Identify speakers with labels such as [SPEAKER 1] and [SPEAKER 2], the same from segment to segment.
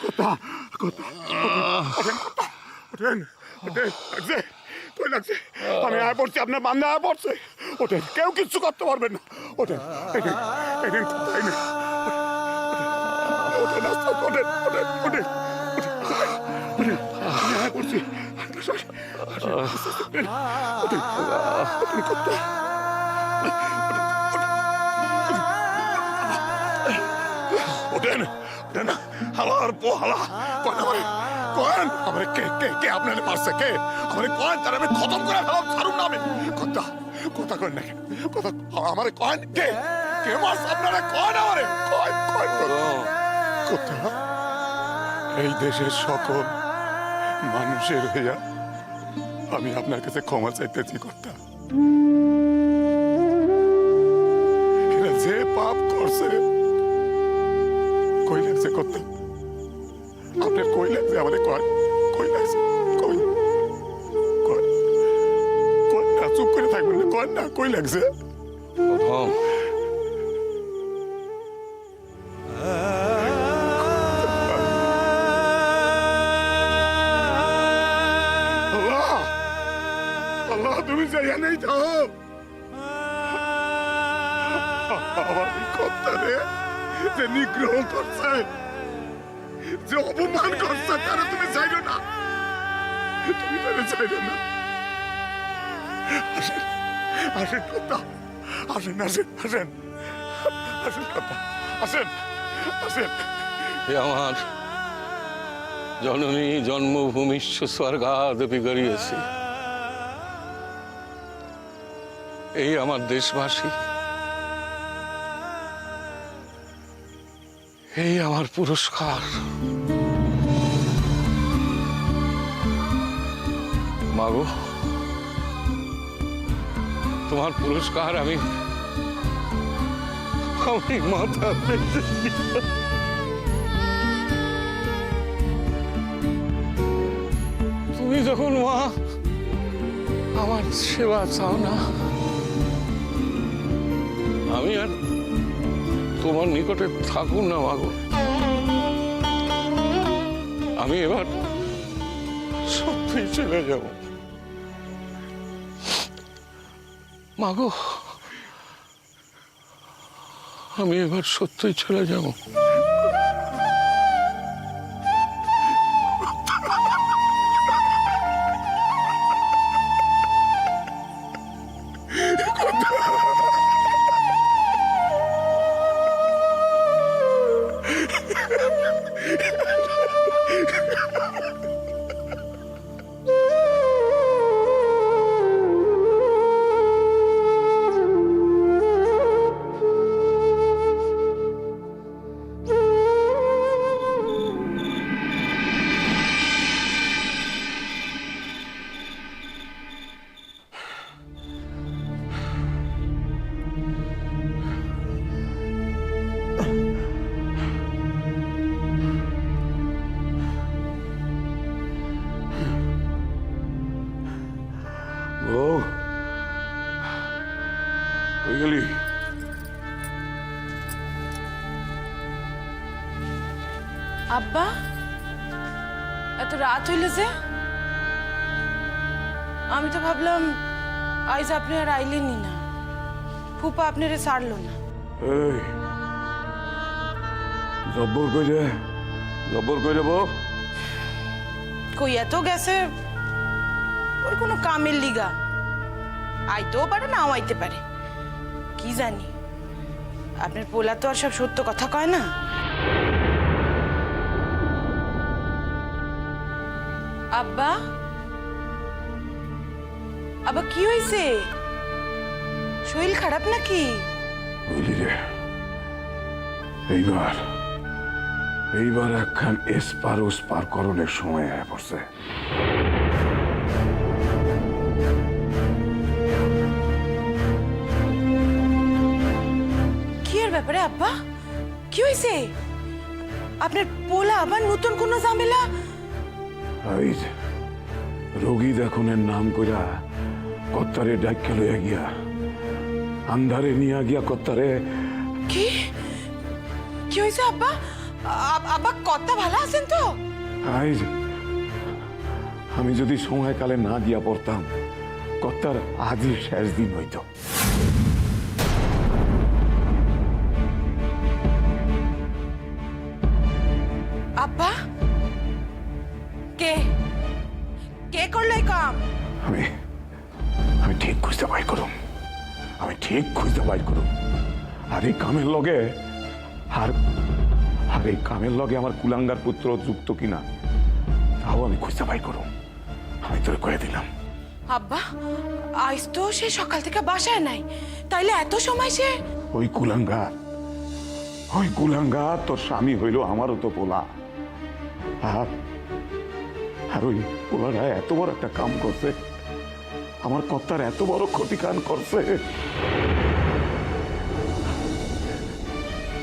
[SPEAKER 1] কথা কথা ওঠেন ওঠেন লাগছে কই লাগছে আমি আয় পড়ছি আপনার বান্ধে আয় পড়ছে ওঠেন কেউ কিচ্ছু করতে পারবেন না ওঠেন এদিন কোথায় নেই ওঠেন আস্তে আস্তে ওঠেন ওঠেন ওঠেন ওঠেন আমি আয় পড়ছি ওঠেন ওঠেন কথা ওঠেন ওঠেন হালার পো হালা কোন আমারে কোন আমারে কে কে কে আপনারে মারছে কে আমারে কোন তার আমি খতম করে ফেলাম ছাড়ুন না আমি কথা কথা কই না কথা আমারে কোন কে কে মারছে আপনারে কোন আমারে কোন কোন কথা এই দেশের সকল মানুষের হইয়া আমি আপনার কাছে ক্ষমা চাইতেছি কথা যে পাপ করছে কই লাগছে কত আপনার কই লাগছে আমাদের কয় কই লাগছে কই কই কই না চুপ করে থাকবেন না কই না কই লাগছে
[SPEAKER 2] প্রথম
[SPEAKER 1] আল্লাহ আল্লাহ তুমি যাইয়া নেই যাও আমার কথা রে যে নিগ্রহ করছে যে অপমান করছে তারা তুমি চাইলো না তুমি তারা চাইলো না আসেন আসেন কথা আসেন আসেন আসেন আসেন কথা আসেন আসেন
[SPEAKER 2] হে আমার জননী জন্মভূমিষ্য স্বর্গাদপি গড়িয়েছে এই আমার দেশবাসী এই আমার পুরস্কার মাগো তোমার পুরস্কার আমি মাথা তুমি যখন মা আমার সেবা চাও না আমি আর তোমার নিকটে থাকুন না মাগো আমি এবার সত্যিই চলে যাব মাগো আমি এবার সত্যিই চলে যাব
[SPEAKER 1] ও কই গেলি
[SPEAKER 3] আব্বা এত রাত হইলে যে আমি তো ভাবলাম আজ আপনি আর আইলেনই না ফুপা আপনারে ছাড়লো না
[SPEAKER 1] এই জব্বর কই বউ
[SPEAKER 3] কইয়া তো গেছে ওই কোনো কামের লিগা আইতেও পারে নাও আইতে পারে কি জানি আপনার পোলা তো আর সব সত্য কথা কয় না আব্বা আব্বা কি হয়েছে শরীর খারাপ নাকি
[SPEAKER 1] বুঝলি রে এইবার একখান এসপার ওসপার করণের সময় হয়ে পড়ছে
[SPEAKER 3] কি এর ব্যাপারে আব্বা কি হয়েছে আপনার পোলা আবার নতুন কোনো ঝামেলা
[SPEAKER 1] এই রোগী দেখনের নাম কইরা কত্তারে ডাক্কা লইয়া গিয়া আন্ধারে নিয়া গিয়া কত্তারে
[SPEAKER 3] কি কি হয়েছে আব্বা আব্বা কর্তা ভালো আছেন তো?
[SPEAKER 1] আই আমি যদি সময়কালে না গিয়া পড়তাম কর্তার আজই শেষ দিন হইত।
[SPEAKER 3] আব্বা কে কে করলো এই কাম?
[SPEAKER 1] আমি আমি ঠিক খুঁজতে বাইর করুম, আমি ঠিক খুঁজতে বাইর করুম। আর এই কামের লগে আর আর এই কামের লগে আমার কুলাঙ্গার পুত্র যুক্ত কিনা তাও আমি খুঁজতে বাইর করুম। আমি তোরে কয়ে দিলাম।
[SPEAKER 3] আব্বা আজ তো সে সকাল থেকে বাসায় নাই, তাইলে এত সময় সে?
[SPEAKER 1] ওই কুলাঙ্গার তোর স্বামী হইল আমারও তো পোলা। আর আর ওই পোলারা এত বড় একটা কাম করছে, আমার কর্তার এত বড় ক্ষতিকান করছে।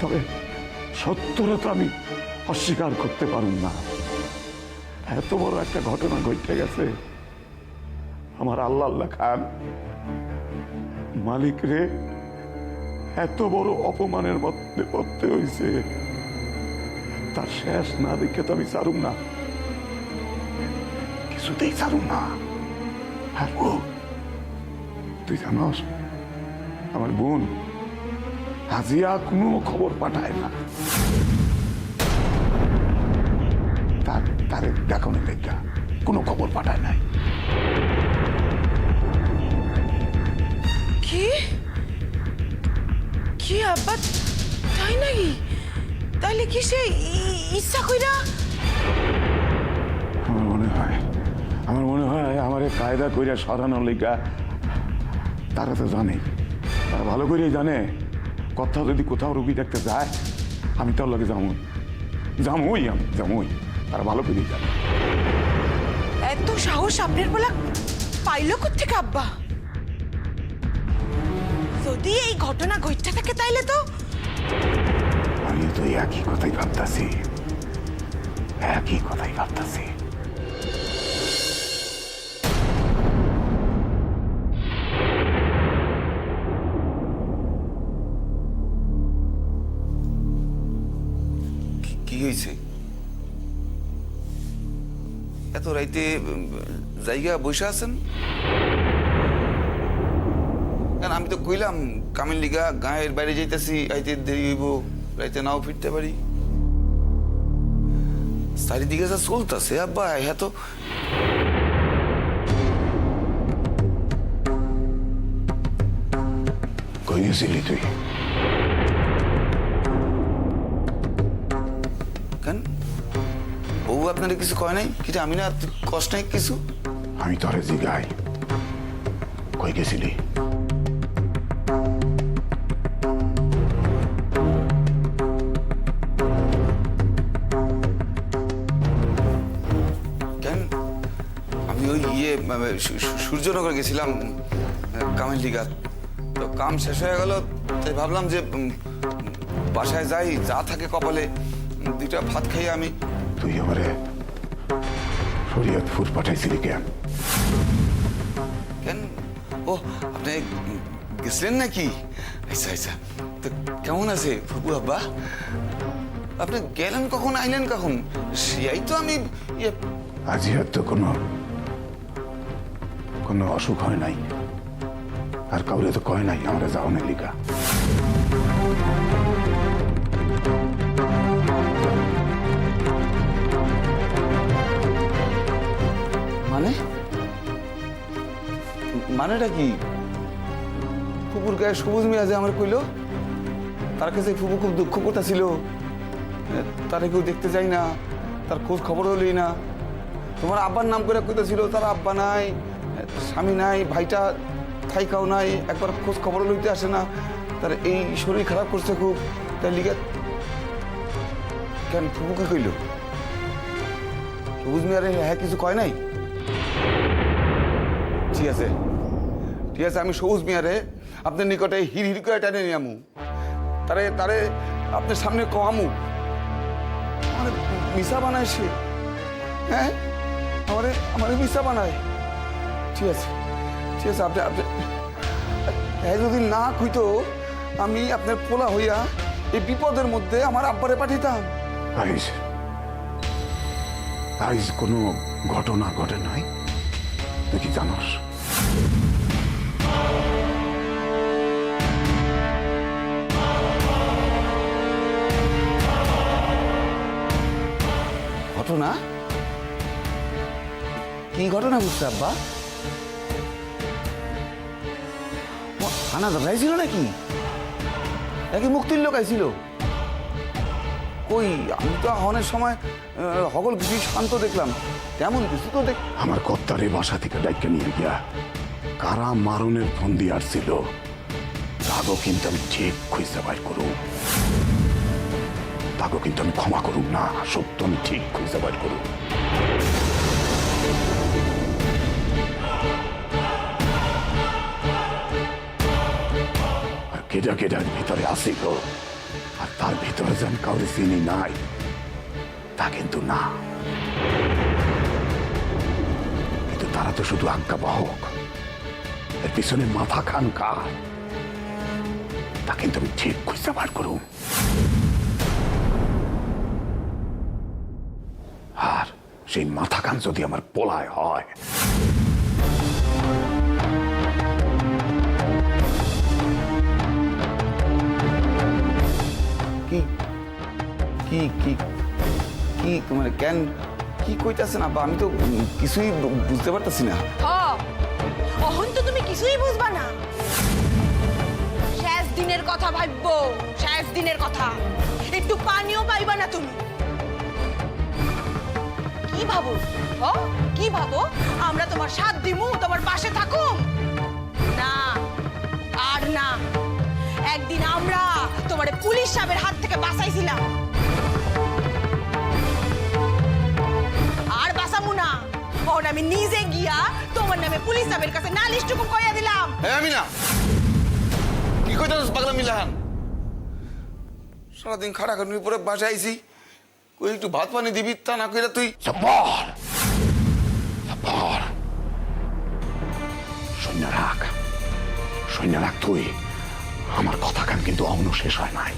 [SPEAKER 1] তবে সত্যটা তো আমি অস্বীকার করতে পারুম না। এত বড় একটা ঘটনা ঘটে গেছে, আমার আল্লাহ খান মালিক রে এত বড় অপমানের মধ্যে পড়তে হয়েছে, তার শেষ না দেখে তো আমি ছাড়ুম না, কিছুতেই ছাড়ুম না। আর ও তুই জানস আমার বোন হাজিয়া কোনো খবর পাঠায় না, তারে দেখানোর লেখা কোনো খবর পাঠায় নাই।
[SPEAKER 3] কি কি আব্বা, তাই নাকি? তাইলে কি সে ইচ্ছা কইরা?
[SPEAKER 1] আমার মনে হয় আমার কায়দা কইরা সরানোর লেখা তারা তো জানে, তারা ভালো করেই জানে কথা যদি কোথাও রুগী দেখতে যায় আমি তার লগে যামই, তারা ভালো করেই জানে।
[SPEAKER 3] এত সাহস আপনার বলা পাইল কোত্থেকে আব্বা? যদি এই ঘটনা ঘটতে থাকে তাইলে তো
[SPEAKER 1] আমি তো একই কথাই ভাবতাছি।
[SPEAKER 4] কি হয়েছে? এত রাইতে জায়গা বসে আছেন কেন? আমি তো কইলাম কামের লিগা গাঁয়ের বাইরে যাইতেছি, আইতে দেরি হইব, রাইতে নাও ফিরতে পারি। চারিদিকে যা চলতেছে আব্বা, হ্যাঁ তো
[SPEAKER 1] কই গেছিলি তুই?
[SPEAKER 4] কেন বউ আপনার কিছু কয় নাই? কিটা আমি না কষ্ট নাই কিছু?
[SPEAKER 1] আমি তোরে জিগাই কই গেছিলি?
[SPEAKER 4] কেন আমি ওই সূর্যনগর গেছিলাম কামের লিগা, তো কাম শেষ হয়ে গেল, তাই ভাবলাম যে বাসায় যাই, যা থাকে কপালে দুইটা ভাত খাইয়ে আমি।
[SPEAKER 1] তুই আমারে শরীয়তপুর পাঠাইছিলি কেন?
[SPEAKER 4] কেন ও আপনি গেছিলেন নাকি? আচ্ছা আচ্ছা, তো কেমন আছে ফুপু আব্বা? আপনি গেলেন কখন, আইলেন কখন? সেই তো আমি
[SPEAKER 1] আজি আর তো কোনো অসুখ হয় নাই, আর কাউরে তো কয় নাই আমরা যাও না লিখা।
[SPEAKER 4] মানেটা কি? ফুপুর গায়ে সবুজ মিয়া যে আমার কইলো, তার কাছে ফুপু খুব দুঃখ করতেছিল, তারে কেউ দেখতে চাই না, তার খোঁজ খবর হলোই না। তোমার আব্বার নাম করে কইতেছিল, তার আব্বা নাই, স্বামী নাই, ভাইটা থাইকাও নাই, একবার খোঁজ খবর লইতে আসে না, তার এই শরীর খারাপ করছে খুব, তাই লিগে। কেন ফুপুকে কইল? সবুজ মিয়ারে হ্যাঁ কিছু কয় নাই? ঠিক আছে ঠিক আছে, আমি সবুজ মিয়ারে আপনার নিকটে হির হির করে টেনে নিয়ে আমু, তারে আপনার সামনে কমামু। আমার মিশা বানায় সে, হ্যাঁ আমারে মিশা বানায়। ঠিক আছে আপনি হ্যাঁ যদি না কইতো, আমি আপনার পোলা হইয়া এই বিপদের মধ্যে আমার আব্বারে পাঠাইতাম।
[SPEAKER 1] আইজ আইজ কোনো ঘটনা ঘটে নাই, তুই কি জানোস?
[SPEAKER 4] ঘটনা? কি ঘটনা বুঝতে আব্বা? থানা ধরাইছিল নাকি? নাকি মুক্তির লোক আইছিল? কই, আমি তো হনের সময় সকল কিছু শান্ত দেখলাম, তেমন কিছু তো দেখ।
[SPEAKER 1] আমার কর্তারে বাসা থেকে ডাইকে নিয়ে গিয়া কারা মারণের ফন্দি আসছিল, তাগো কিন্তু আমি ঠিক খুঁজতে বাইর করুম। তাগো কিন্তু আমি ক্ষমা করুম না, সত্য আমি ঠিক খুঁজতে বাইর করুম। আর কেডা কেডার ভিতরে আসিল, আর তার ভিতরে যেন কাউরে চিনি নাই, তা কিন্তু না। কিন্তু তারা তো শুধু আজ্ঞাবাহক, এর পিছনে মাথা খান কার, তা কিন্তু আমি ঠিক খুঁজতে বার করুম। আর সেই মাথা খান যদি আমার পোলায় হয়,
[SPEAKER 4] কি কি কি কি মানে কেন কি কইতাছেন আব্বা? আমি তো কিছুই বুঝতে পারতাছি না।
[SPEAKER 3] অহন তো তুমি কিছুই বুঝবা না। শেষ দিনের কথা ভাববো, শেষ দিনের কথা। একটু পানিও পাইবা না তুমি। কি ভাবো? কি ভাবো? আমরা তোমার সাথ দিমু, তোমার পাশে থাকুম? না, আর না। একদিন আমরা তোমার পুলিশ সাহেবের হাত থেকে বাঁচাইছিলাম, আর বাঁচামু না। ওর আমি নিজে গিয়া তোমার নামে পুলিশ সাহেবের কাছে নালিশটুকু কইয়া দিলাম।
[SPEAKER 4] আমি না কি কইতাছ পাগলা মিলাহান? সারাদিন খাটাখাটনির পরে বাসায় আইছি, কই একটু ভাত পানি দিবি, তা না কইরা তুই
[SPEAKER 1] জব্বর জব্বর সৈন্য রাখ, সৈন্য রাখ। তুই আমার কথা কান কিন্তু অন্য শেষ হয় নাই।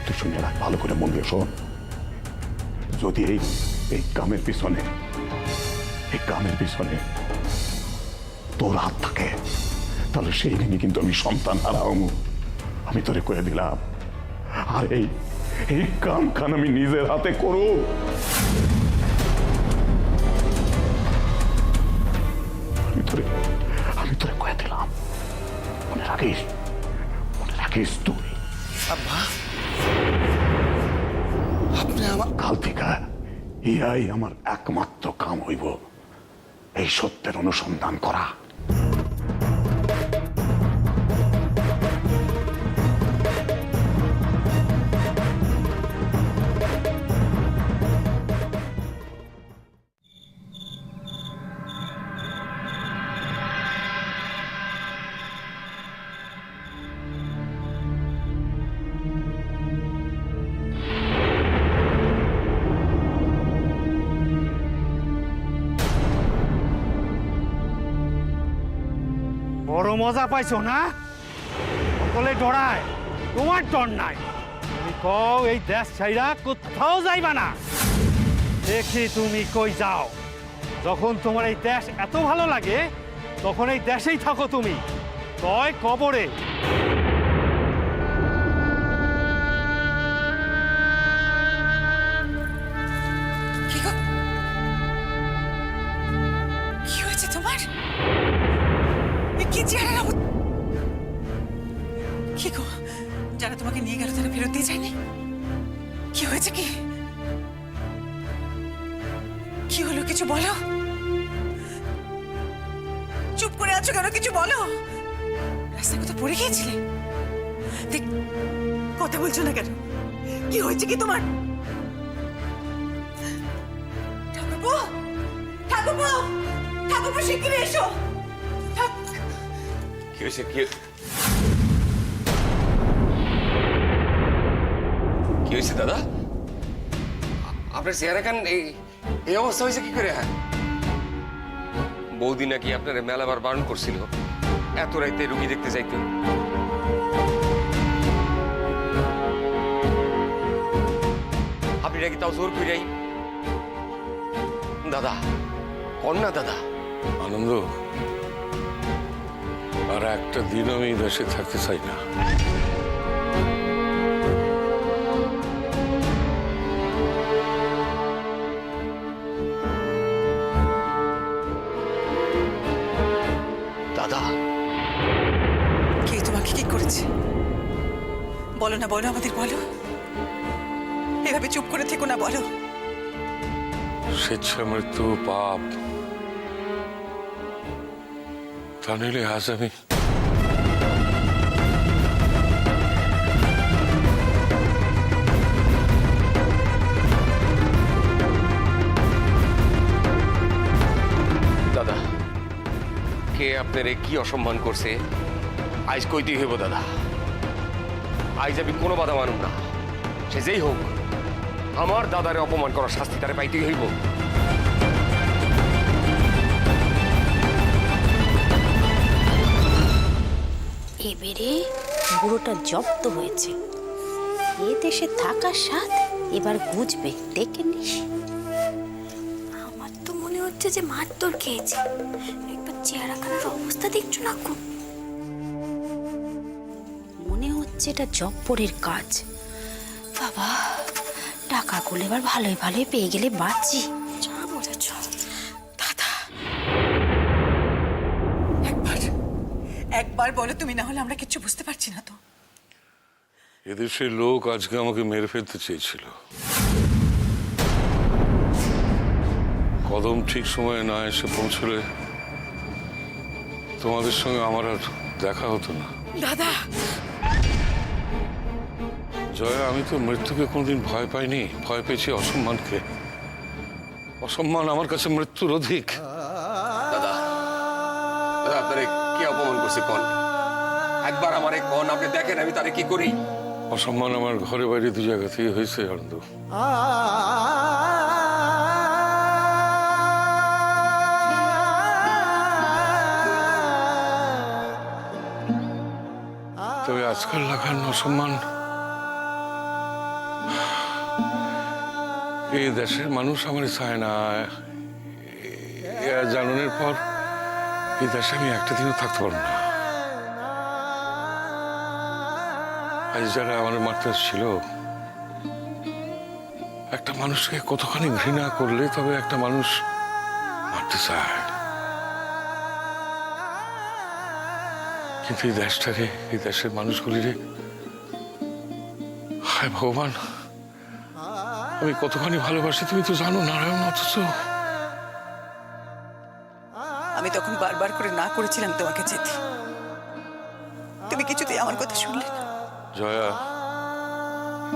[SPEAKER 1] তুই সৈন্য রাখ, ভালো করে মন দিয়ে শোন। যদি এই কামের পিছনে, এই কামের পিছনে তোর হাত থাকে, তাহলে সেই দিনই কিন্তু আমি সন্তান হারাও। আমি তোরে কয়ে দিলাম। আর এই কাম খান আমি নিজের হাতে করব। আমি তোরে কয়ে দিলাম, মনে রাখিস, মনে রাখিস। তুই
[SPEAKER 4] আব্বা, আপনি আমার
[SPEAKER 1] কাল থেকে ইহাই আমার একমাত্র কাম হইব, এই সত্যের অনুসন্ধান করা।
[SPEAKER 2] বড় মজা পাইছো না? সকলে ডরায়, তোমার ডর নাই। তুমি কও এই দেশ ছাইরা কোথাও যাইবা না। দেখি তুমি কই যাও। যখন তোমার এই দেশ এত ভালো লাগে, তখন এই দেশেই থাকো তুমি, তয় কবরে।
[SPEAKER 3] কি হয়েছে তোমার? কি চেহারা? কি গো, যারা তোমাকে নিয়ে গেল তারা ফেরত দিয়ে যায়নি? কি হয়েছে? কি কি হলো? কিছু বলো। চুপ করে আছো কেন? কিছু বলো। রাস্তায় কোথাও পড়ে গিয়েছিলে? দেখ, কথা বলছো না কেন? কি হয়েছে কি তোমার? ঠাকুরপো, ঠাকুরপো, ঠাকুরপো, শিগগিরই এসো।
[SPEAKER 4] কি হয়েছে?
[SPEAKER 5] কি হয়েছে দাদা? আপনার চেহারা খান এই অবস্থা হয়েছে কি করে? হ্যাঁ, বৌদি নাকি আপনার মেলাবার বারণ করছিল এত রাইতে রুগী দেখতে যাইতে। সেটা কি তাও জোর কইরাই? দাদা কন না দাদা।
[SPEAKER 1] আনন্দ, আর একটা দিন আমি এই দেশে থাকতে চাই না।
[SPEAKER 5] দাদা
[SPEAKER 6] কে তোমাকে কি করেছে? বলো না, বলো, আমাদের বলো। এভাবে চুপ করে থেকো না, বলো।
[SPEAKER 1] স্বেচ্ছা মৃত্যু পাপ, তা নিলে আজ আমি
[SPEAKER 5] দাদা কে আপনার কি অসম্মান করছে আজ কইতেই হইব দাদা। আজ আমি কোনো বাধা মানুম না, সে যেই হোক আমার দাদারে অপমান করার শাস্তি তারে পাইতেই হইব।
[SPEAKER 7] এবারে বুড়োটা জব্দ হয়েছে, এ দেশে থাকার স্বাদ এবার বুঝবে, দেখে নিস।
[SPEAKER 8] আমার তো মনে হচ্ছে যে মারধর খেয়েছে। একবার চেহারা খানার অবস্থা দেখছো না খুব।
[SPEAKER 7] মনে হচ্ছে এটা জব্বরের কাজ। বাবা, টাকাগুলো এবার ভালোই ভালোই পেয়ে গেলে বাঁচি।
[SPEAKER 8] যা বলেছ।
[SPEAKER 6] দাদা একবার বলো তুমি, না হলে আমরা কিচ্ছু বুঝতে পারছি না তো।
[SPEAKER 1] এদেশের লোক আজকে আমাকে মেরে ফেলতে চেয়েছিল। কদম ঠিক সময়ে না এসে পৌঁছলে তোমাদের সঙ্গে আমার আর দেখা হতো না।
[SPEAKER 6] দাদা
[SPEAKER 1] জয়া, আমি তো মৃত্যুকে কোনোদিন ভয় পাইনি, ভয় পেয়েছি অসম্মানকে। অসম্মান আমার কাছে মৃত্যুর অধিক।
[SPEAKER 5] দাদা দাদা আপনারে কে অপমান করছে কন? একবার আমারে কন, আপনি দেখেন আমি তারে কি করি।
[SPEAKER 1] অসম্মান আমার ঘরে বাইরে দু জায়গাতেই হয়েছে আনন্দ। তবে আজকাল লাগান অসম্মান এই দেশের মানুষ আমার চায় না। জানানোর পর এই দেশে আমি একটা দিনও থাকতে পারবো না। আজ যারা আমার মারতে ছিল, একটা মানুষকে কতখানি ঘৃণা করলে তবে একটা মানুষ মারতে চায়। কিন্তু এই দেশটাকে, এই দেশের মানুষগুলিরে, হায় ভগবান, আমি কতখানি ভালোবাসি তুমি তো জানো নারায়ণ। অথচ
[SPEAKER 6] আমি তখন বারবার করে না করেছিলাম তোমাকে যেতে, তুমি কিছুতেই আমার কথা শুনলে না।
[SPEAKER 1] জয়া,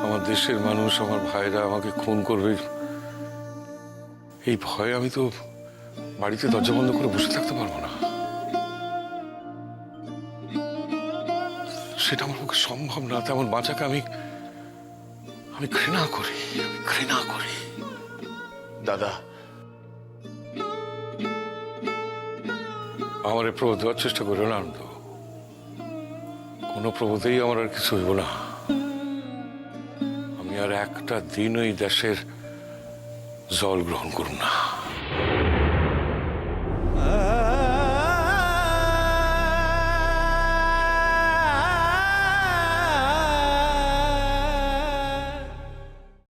[SPEAKER 1] আমার দেশের মানুষ, আমার ভাইরা আমাকে খুন করবে, এই ভয়ে আমি তো বাড়িতে দরজা বন্ধ করে বসে থাকতে পারবো না। সেটা আমার পক্ষে সম্ভব না। তেমন বাঁচাকে আমি ঘৃণা করি, ঘৃণা করি।
[SPEAKER 5] দাদা
[SPEAKER 1] আমার প্রবোধ দেওয়ার চেষ্টা করো না আনন্দ। কোনো প্রবোধেই আমার আর কিছু হইব না। আমি আর একটা দিন ওই দেশের জল গ্রহণ করব না।